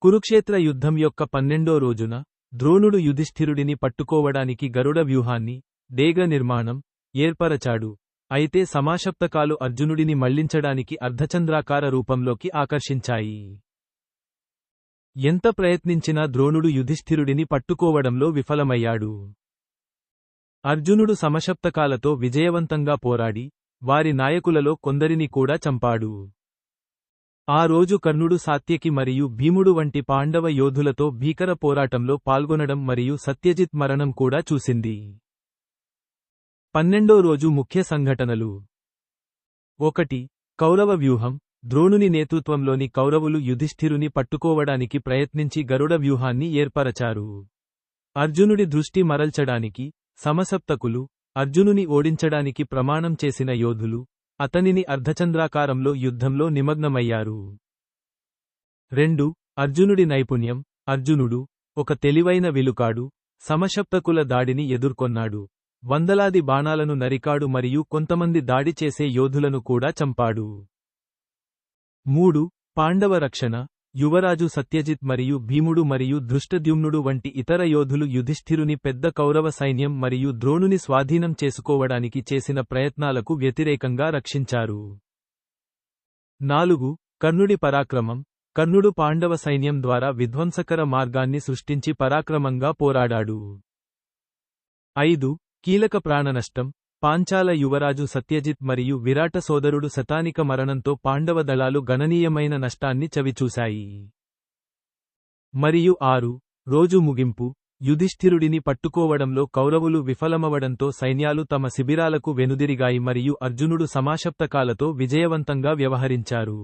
కురుక్షేత్ర యుద్ధం యొక్క 12వ రోజున ద్రోణుడు యుధిష్ఠిరుడిని పట్టుకోవడానికి గరుడ వ్యూహాన్ని, డేగ నిర్మాణం, ఏర్పరచాడు. అయితే సమాశప్తకాలు అర్జునుడిని మళ్లించడానికి అర్ధచంద్రాకార రూపంలోకి ఆకర్షించాయి. ఎంత ప్రయత్నించినా ద్రోణుడు యుధిష్ఠిరుడిని పట్టుకోవడంలో విఫలమయ్యాడు. అర్జునుడు సమశప్తకాలతో విజయవంతంగా పోరాడి, వారి నాయకులలో కొందరిని కూడా చంపాడు. ఆ రోజు కర్ణుడు సాత్యకి మరియు భీముడు వంటి పాండవ యోధులతో భీకర పోరాటంలో పాల్గొనడం మరియు సత్యజిత్ మరణం కూడా చూసింది. 12వ రోజు ముఖ్య సంఘటనలు. 1. కౌరవ వ్యూహం. ద్రోణుని నేతృత్వంలోని కౌరవులు యుధిష్ఠిరుని పట్టుకోవడానికి ప్రయత్నించి గరుడ వ్యూహాన్ని ఏర్పరచారు. అర్జునుడి దృష్టి మరల్చడానికి సమసప్తకులు, అర్జునుని ఓడించడానికి ప్రమాణం చేసిన యోధులు, అతనిని అర్ధచంద్రాకారంలో యుద్ధంలో నిమగ్నమయ్యారు. 2. అర్జునుడి నైపుణ్యం. అర్జునుడు ఒక తెలివైన విలుకాడు, సమశప్తకుల దాడిని ఎదుర్కొన్నాడు, వందలాది బాణాలను నరికాడు మరియు కొంతమంది దాడి చేసే యోధులను కూడా చంపాడు. 3. పాండవ రక్షణ. యువరాజు సత్యజిత్ మరియు భీముడు మరియు ధృష్టద్యుమ్నుడు వంటి ఇతర యోధులు యుధిష్ఠిరుని పెద్ద కౌరవ సైన్యం మరియు ద్రోణుని స్వాధీనం చేసుకోవడానికి చేసిన ప్రయత్నాలకు వ్యతిరేకంగా రక్షించారు. 4. కర్ణుడి పరాక్రమం. కర్ణుడు పాండవ సైన్యం ద్వారా విధ్వంసకర మార్గాన్ని సృష్టించి పరాక్రమంగా పోరాడాడు. 5. కీలక ప్రాణనష్టం. పాంచాల యువరాజు సత్యజిత్ మరియు విరాట సోదరుడు శతానిక మరణంతో పాండవ దళాలు గణనీయమైన నష్టాన్ని చవిచూశాయి. మరియు 6. రోజు ముగింపు. యుధిష్ఠిరుడిని పట్టుకోవడంలో కౌరవులు విఫలమవడంతో సైన్యాలు తమ శిబిరాలకు వెనుదిరిగాయి మరియు అర్జునుడు సమాశప్తకాలతో విజయవంతంగా వ్యవహరించారు.